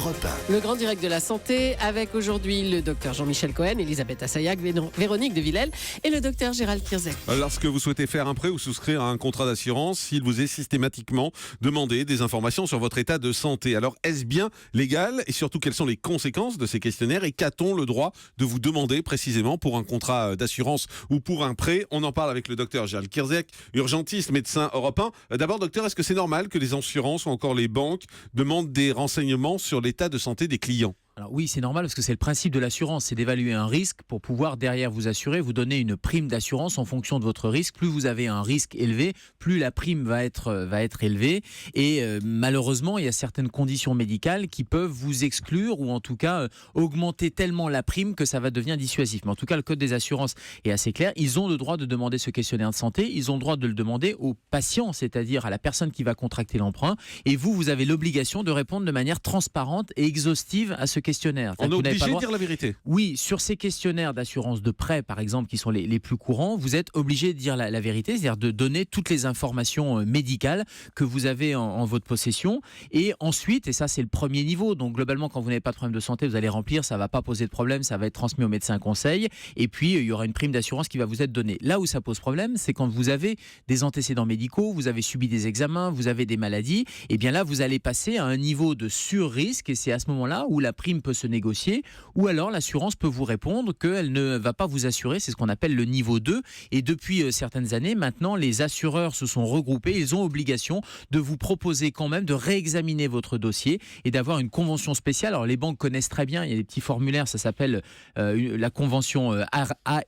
Europe 1. Le grand direct de la santé avec aujourd'hui le docteur Jean-Michel Cohen, Elisabeth Assayag, Véronique de Villèle et le docteur Gérald Kierzek. Lorsque vous souhaitez faire un prêt ou souscrire à un contrat d'assurance, il vous est systématiquement demandé des informations sur votre état de santé. Alors, est-ce bien légal et surtout quelles sont les conséquences de ces questionnaires et qu'a-t-on le droit de vous demander précisément pour un contrat d'assurance ou pour un prêt? On en parle avec le docteur Gérald Kierzek, urgentiste, médecin Europe 1. D'abord, docteur, est-ce que c'est normal que les assurances ou encore les banques demandent des renseignements sur l'état de santé des clients? Alors oui, c'est normal parce que c'est le principe de l'assurance, c'est d'évaluer un risque pour pouvoir derrière vous assurer, vous donner une prime d'assurance en fonction de votre risque. Plus vous avez un risque élevé, plus la prime va être élevée. Et malheureusement, il y a certaines conditions médicales qui peuvent vous exclure ou en tout cas augmenter tellement la prime que ça va devenir dissuasif. Mais en tout cas, le code des assurances est assez clair. Ils ont le droit de demander ce questionnaire de santé. Ils ont le droit de le demander au patient, c'est-à-dire à la personne qui va contracter l'emprunt. Et vous avez l'obligation de répondre de manière transparente et exhaustive à ce questionnaire. On est obligé de dire la vérité. Oui, sur ces questionnaires d'assurance de prêt, par exemple, qui sont les plus courants, vous êtes obligé de dire la vérité, c'est-à-dire de donner toutes les informations médicales que vous avez en votre possession. Et ensuite, et ça c'est le premier niveau, donc globalement, quand vous n'avez pas de problème de santé, vous allez remplir, ça ne va pas poser de problème, ça va être transmis au médecin conseil. Et puis, il y aura une prime d'assurance qui va vous être donnée. Là où ça pose problème, c'est quand vous avez des antécédents médicaux, vous avez subi des examens, vous avez des maladies, et bien là, vous allez passer à un niveau de sur-risque et c'est à ce moment-là où la prime peut se négocier, ou alors l'assurance peut vous répondre qu'elle ne va pas vous assurer, c'est ce qu'on appelle le niveau 2, et depuis certaines années, maintenant, les assureurs se sont regroupés, ils ont obligation de vous proposer quand même de réexaminer votre dossier et d'avoir une convention spéciale. Alors les banques connaissent très bien, il y a des petits formulaires, ça s'appelle la convention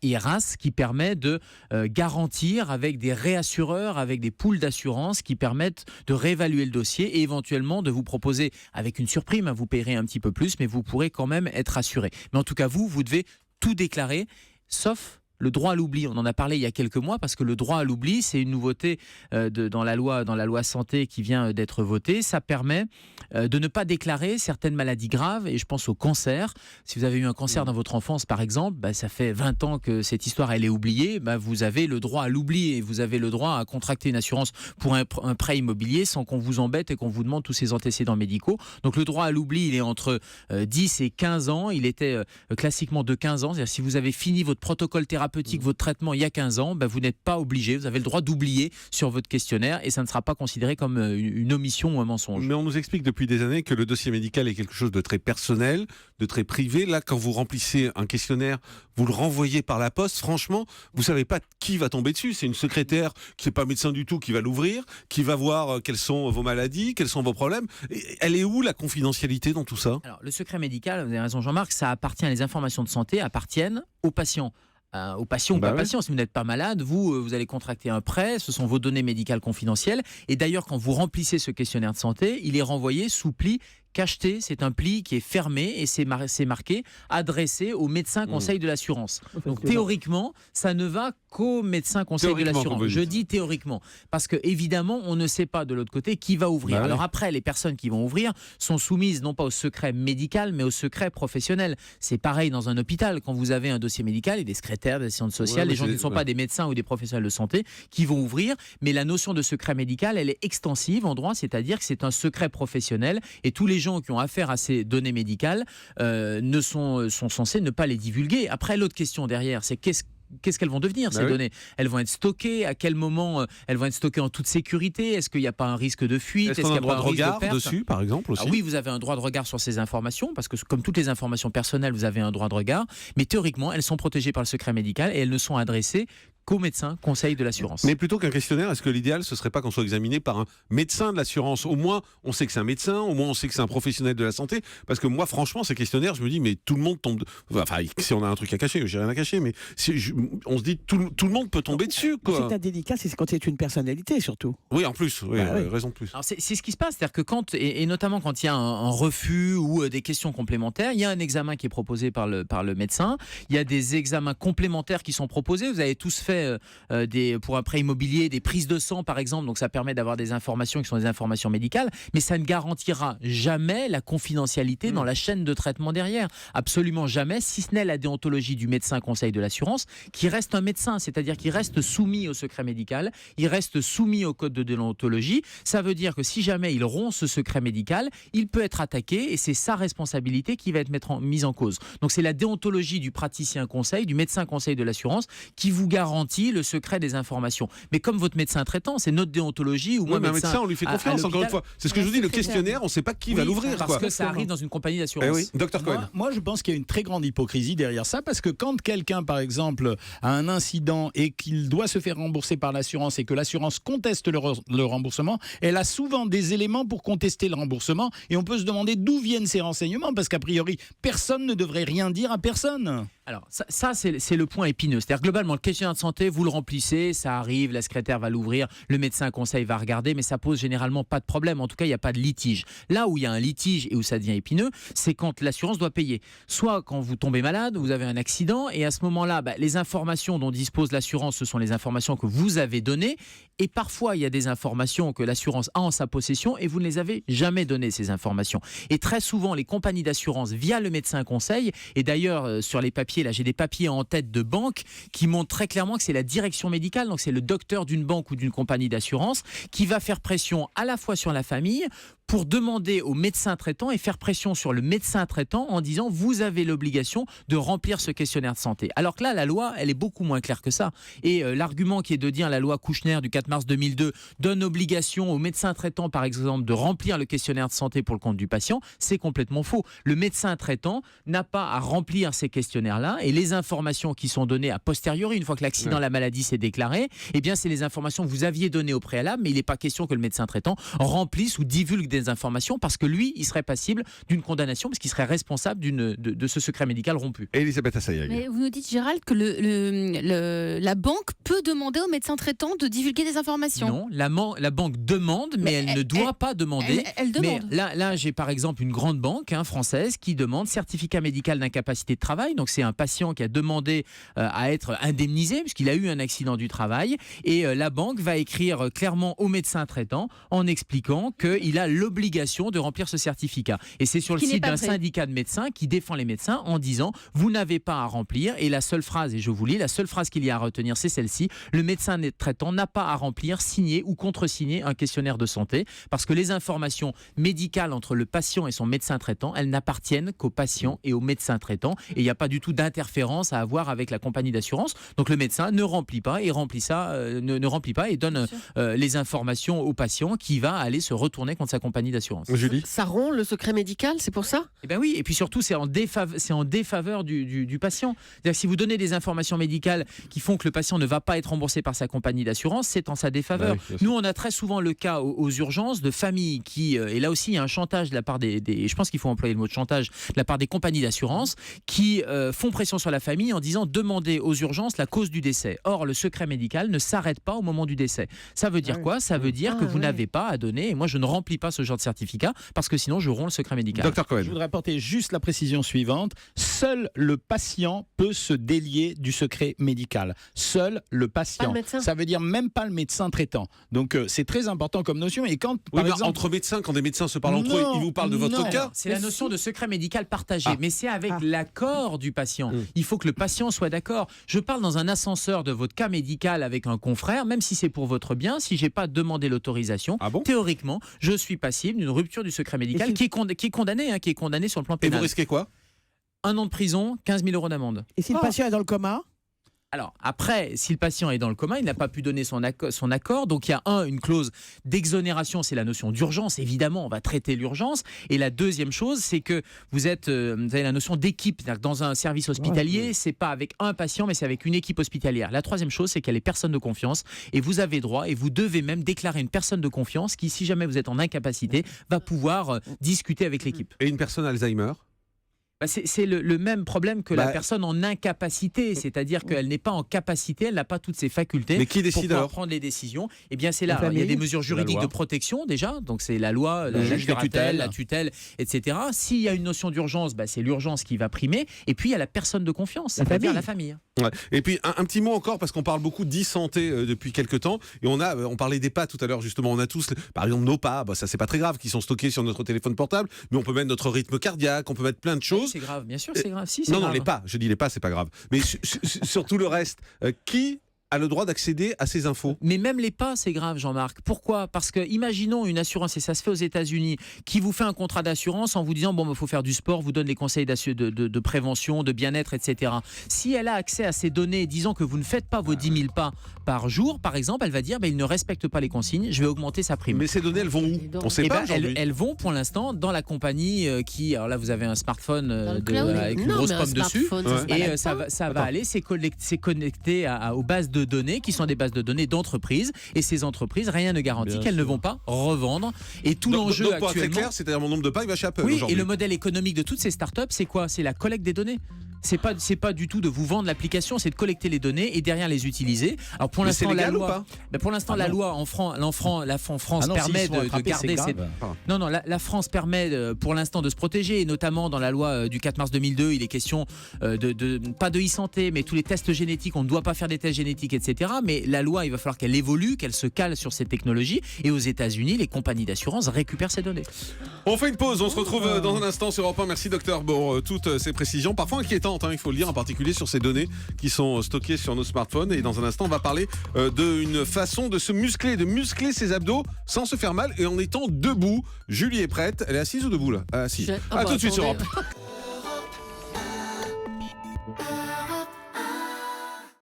AERAS, qui permet de garantir avec des réassureurs, avec des pools d'assurance qui permettent de réévaluer le dossier et éventuellement de vous proposer, avec une surprime, vous payerez un petit peu plus, mais vous pourrez quand même être assuré. Mais en tout cas, vous devez tout déclarer, sauf le droit à l'oubli. On en a parlé il y a quelques mois parce que le droit à l'oubli, c'est une nouveauté dans la loi santé qui vient d'être votée. Ça permet de ne pas déclarer certaines maladies graves, et je pense au cancer. Si vous avez eu un cancer dans votre enfance, par exemple, ça fait 20 ans que cette histoire elle est oubliée, vous avez le droit à l'oubli et vous avez le droit à contracter une assurance pour un prêt immobilier sans qu'on vous embête et qu'on vous demande tous ces antécédents médicaux. Donc le droit à l'oubli, il est entre 10 et 15 ans. Il était classiquement de 15 ans. C'est-à-dire si vous avez fini votre protocole thérapeutique, votre traitement il y a 15 ans, vous n'êtes pas obligé, vous avez le droit d'oublier sur votre questionnaire et ça ne sera pas considéré comme une omission ou un mensonge. Mais on nous explique depuis des années que le dossier médical est quelque chose de très personnel, de très privé. Là, quand vous remplissez un questionnaire, vous le renvoyez par la poste, franchement, vous ne savez pas qui va tomber dessus. C'est une secrétaire qui n'est pas médecin du tout qui va l'ouvrir, qui va voir quelles sont vos maladies, quels sont vos problèmes. Elle est où la confidentialité dans tout ça? Alors, le secret médical, vous avez raison Jean-Marc, ça appartient, les informations de santé appartiennent aux patients. Aux patients ou pas patients, si vous n'êtes pas malade, vous allez contracter un prêt, ce sont vos données médicales confidentielles. Et d'ailleurs, quand vous remplissez ce questionnaire de santé, il est renvoyé sous pli cacheté, c'est un pli qui est fermé et c'est marqué adressé au médecin conseil de l'assurance. Donc théoriquement, ça ne va qu'au médecin conseil de l'assurance. Je dis théoriquement, parce que évidemment, on ne sait pas de l'autre côté qui va ouvrir. Alors après, les personnes qui vont ouvrir sont soumises non pas au secret médical, mais au secret professionnel. C'est pareil dans un hôpital. Quand vous avez un dossier médical, il y a des secrétaires, des assistantes sociales, les gens qui ne sont pas des médecins ou des professionnels de santé qui vont ouvrir. Mais la notion de secret médical, elle est extensive en droit, c'est-à-dire que c'est un secret professionnel et tous les gens qui ont affaire à ces données médicales sont censés ne pas les divulguer. Après, l'autre question derrière, c'est qu'est-ce qu'elles vont devenir ces données? Elles vont être stockées, à quel moment elles vont être stockées en toute sécurité? Est-ce qu'il n'y a pas un risque de fuite? Est-ce qu'on a un droit de regard dessus, par exemple aussi? Oui, vous avez un droit de regard sur ces informations, parce que comme toutes les informations personnelles, vous avez un droit de regard, mais théoriquement, elles sont protégées par le secret médical et elles ne sont adressées qu'au médecin conseil de l'assurance. Mais plutôt qu'un questionnaire, est-ce que l'idéal, ce serait pas qu'on soit examiné par un médecin de l'assurance? Au moins, on sait que c'est un médecin, au moins on sait que c'est un professionnel de la santé. Parce que moi, franchement, ces questionnaires, je me dis, mais tout le monde tombe... Enfin, si on a un truc à cacher, j'ai rien à cacher, mais on se dit, tout le monde peut tomber dessus, quoi. C'est indélicat, c'est quand c'est une personnalité, surtout. Oui, en plus, raison de plus. Alors c'est ce qui se passe, c'est-à-dire que quand, et notamment quand il y a un refus ou des questions complémentaires, il y a un examen qui est proposé par le médecin, il y a des examens complémentaires qui sont proposés, vous allez tous faire fait pour un prêt immobilier des prises de sang, par exemple. Donc ça permet d'avoir des informations qui sont des informations médicales, mais ça ne garantira jamais la confidentialité dans la chaîne de traitement derrière. Absolument jamais, si ce n'est la déontologie du médecin conseil de l'assurance, qui reste un médecin, c'est-à-dire qu'il reste soumis au secret médical, il reste soumis au code de déontologie. Ça veut dire que si jamais il rompt ce secret médical, il peut être attaqué et c'est sa responsabilité qui va être mise en cause. Donc c'est la déontologie du praticien conseil, du médecin conseil de l'assurance qui vous garantit le secret des informations. Mais comme votre médecin traitant, c'est notre déontologie ou moi un médecin, on lui fait confiance encore une fois. C'est ce que je vous dis, le questionnaire, on ne sait pas qui va l'ouvrir. Parce que ça arrive dans une compagnie d'assurance. Oui, Dr Cohen. Moi, je pense qu'il y a une très grande hypocrisie derrière ça, parce que quand quelqu'un, par exemple, a un incident et qu'il doit se faire rembourser par l'assurance et que l'assurance conteste le remboursement, elle a souvent des éléments pour contester le remboursement et on peut se demander d'où viennent ces renseignements, parce qu'a priori, personne ne devrait rien dire à personne. Alors ça c'est le point épineux. C'est-à-dire globalement, le questionnaire de santé, vous le remplissez, ça arrive, la secrétaire va l'ouvrir, le médecin conseil va regarder, mais ça pose généralement pas de problème. En tout cas, il n'y a pas de litige. Là où il y a un litige et où ça devient épineux, c'est quand l'assurance doit payer. Soit quand vous tombez malade, vous avez un accident, et à ce moment-là, les informations dont dispose l'assurance, ce sont les informations que vous avez données, et parfois il y a des informations que l'assurance a en sa possession et vous ne les avez jamais données, ces informations. Et très souvent, les compagnies d'assurance, via le médecin conseil, et d'ailleurs sur les papiers, là j'ai des papiers en tête de banque qui montrent très clairement que c'est la direction médicale, donc c'est le docteur d'une banque ou d'une compagnie d'assurance qui va faire pression à la fois sur la famille pour demander au médecin traitant et faire pression sur le médecin traitant en disant vous avez l'obligation de remplir ce questionnaire de santé. Alors que là, la loi, elle est beaucoup moins claire que ça. Et l'argument qui est de dire la loi Kouchner du 4 mars 2002 donne obligation au médecin traitant, par exemple, de remplir le questionnaire de santé pour le compte du patient, c'est complètement faux. Le médecin traitant n'a pas à remplir ces questionnaires-là et les informations qui sont données a posteriori, une fois que l'accident, la maladie s'est déclarée, eh bien, c'est les informations que vous aviez données au préalable, mais il n'est pas question que le médecin traitant remplisse ou divulgue des informations parce que lui, il serait passible d'une condamnation parce qu'il serait responsable de ce secret médical rompu. Elisabeth Assayag. Mais vous nous dites, Gérald, que la banque peut demander au médecin traitant de divulguer des informations. Non, la banque demande, mais elle ne doit pas demander. Elle demande. Mais là, j'ai par exemple une grande banque française qui demande certificat médical d'incapacité de travail. Donc c'est un patient qui a demandé à être indemnisé puisqu'il a eu un accident du travail. Et la banque va écrire clairement au médecin traitant en expliquant qu'il a l'obligation de remplir ce certificat. Et c'est sur le site d'un syndicat de médecins qui défend les médecins en disant vous n'avez pas à remplir. Et la seule phrase, et je vous lis, la seule phrase qu'il y a à retenir, c'est celle-ci: le médecin traitant n'a pas à remplir, signer ou contresigner un questionnaire de santé, parce que les informations médicales entre le patient et son médecin traitant, elles n'appartiennent qu'au patient et au médecin traitant, et il n'y a pas du tout d'interférence à avoir avec la compagnie d'assurance. Donc le médecin ne remplit pas et ne remplit pas et donne les informations au patient qui va aller se retourner contre sa compagnie d'assurance. Julie, Ça rompt le secret médical, c'est pour ça? Eh bien oui, et puis surtout c'est en défaveur du patient. C'est-à-dire que si vous donnez des informations médicales qui font que le patient ne va pas être remboursé par sa compagnie d'assurance, c'est en sa défaveur. Oui, nous, on a très souvent le cas aux urgences de familles qui, et là aussi il y a un chantage de la part je pense qu'il faut employer le mot de chantage, de la part des compagnies d'assurance qui font pression sur la famille en disant demandez aux urgences la cause du décès. Or, le secret médical ne s'arrête pas au moment du décès. Ça veut dire quoi? Ça veut dire que vous n'avez pas à donner, et moi je ne remplis pas ce genre de certificat parce que sinon je romps le secret médical. Dr Cohen. Je voudrais apporter juste la précision suivante. Seul le patient peut se délier du secret médical. Seul le patient. Pas le médecin. Ça veut dire même pas le médecin traitant. Donc c'est très important comme notion. Et quand, par exemple, entre médecins, quand des médecins se parlent entre eux, ils vous parlent de votre cas. C'est la notion de secret médical partagé, mais c'est avec l'accord du patient. Il faut que le patient soit d'accord. Je parle dans un ascenseur de votre cas médical avec un confrère, même si c'est pour votre bien, si j'ai pas demandé l'autorisation, théoriquement, je suis passible d'une rupture du secret médical qui est condamné sur le plan Et pénal. vous risquez quoi? 1 an de prison, 15 000 € d'amende. Et si le patient est dans le coma? Alors après, si le patient est dans le coma, il n'a pas pu donner son accord. Donc il y a une clause d'exonération, c'est la notion d'urgence. Évidemment, on va traiter l'urgence. Et la deuxième chose, c'est que vous avez la notion d'équipe. C'est-à-dire que dans un service hospitalier, c'est pas avec un patient, mais c'est avec une équipe hospitalière. La troisième chose, c'est qu'il y a les personnes de confiance. Et vous avez droit, et vous devez même déclarer une personne de confiance qui, si jamais vous êtes en incapacité, va pouvoir discuter avec l'équipe. Et une personne Alzheimer? C'est le même problème que la personne en incapacité, c'est-à-dire qu'elle n'est pas en capacité, elle n'a pas toutes ses facultés Mais qui décide pour pouvoir alors prendre les décisions. Eh bien, c'est là. La Il y a famille, des mesures juridiques loi. de protection déjà, donc c'est la loi, la juge des tutelles. la tutelle, etc. S'il y a une notion d'urgence, c'est l'urgence qui va primer. Et puis il y a la personne de confiance, La c'est-à-dire famille. la famille. Ouais. Et puis un petit mot encore, parce qu'on parle beaucoup d'e-santé depuis quelques temps, et on parlait des pas tout à l'heure justement, on a tous par exemple nos pas, ça c'est pas très grave, qui sont stockés sur notre téléphone portable, mais on peut mettre notre rythme cardiaque, on peut mettre plein de choses. C'est grave, bien sûr, c'est grave. Si, c'est Non, grave. les pas, je dis les pas, c'est pas grave. Mais sur tout le reste, qui a le droit d'accéder à ces infos? Mais même les pas, c'est grave, Jean-Marc. Pourquoi? Parce que imaginons une assurance, et ça se fait aux États-Unis, qui vous fait un contrat d'assurance en vous disant bon, il faut faire du sport, vous donne des conseils de prévention, de bien-être, etc. Si elle a accès à ces données, disant que vous ne faites pas vos 10 000 pas par jour, par exemple, elle va dire il ne respecte pas les consignes, je vais augmenter sa prime. Mais ces données, elles vont où? On sait Eh pas ben, aujourd'hui. elles vont pour l'instant dans la compagnie qui. Alors là, vous avez un smartphone Dans le cloud. avec une Non, grosse mais un pomme dessus. smartphone, Ouais. ça se Et balade ça pas. va aller, c'est connecté aux bases de données qui sont des bases de données d'entreprises. Et ces entreprises, rien ne garantit qu'elles ne vont pas revendre. Et tout l'enjeu donc, pour être très actuellement. clair, c'est-à-dire mon nombre de pas, il va chez Apple Oui, et aujourd'hui. le modèle économique de toutes ces startups, c'est quoi? C'est la collecte des données. C'est pas du tout de vous vendre l'application, c'est de collecter les données et derrière les utiliser. Alors pour Mais c'est l'instant, la légal ou loi, pas? pour l'instant, la loi en France Ah non, permet s'ils sont de attrapés, garder c'est ces. grave. Non, la France permet pour l'instant de se protéger, et notamment dans la loi du 4 mars 2002, il est question pas de e-santé, mais tous les tests génétiques, on ne doit pas faire des tests génétiques, etc. Mais la loi, il va falloir qu'elle évolue, qu'elle se cale sur ces technologies. Et aux États-Unis, les compagnies d'assurance récupèrent ces données. On fait une pause, on se retrouve dans un instant sur Europe 1. Merci docteur pour toutes ces précisions, parfois inquiétantes, il faut le dire, en particulier sur ces données qui sont stockées sur nos smartphones. Et dans un instant, on va parler d'une façon de se muscler, de muscler ses abdos sans se faire mal et en étant debout. Julie est prête, elle est assise ou debout là? Assise. Ah bah, tout de suite sur attendez. Europe.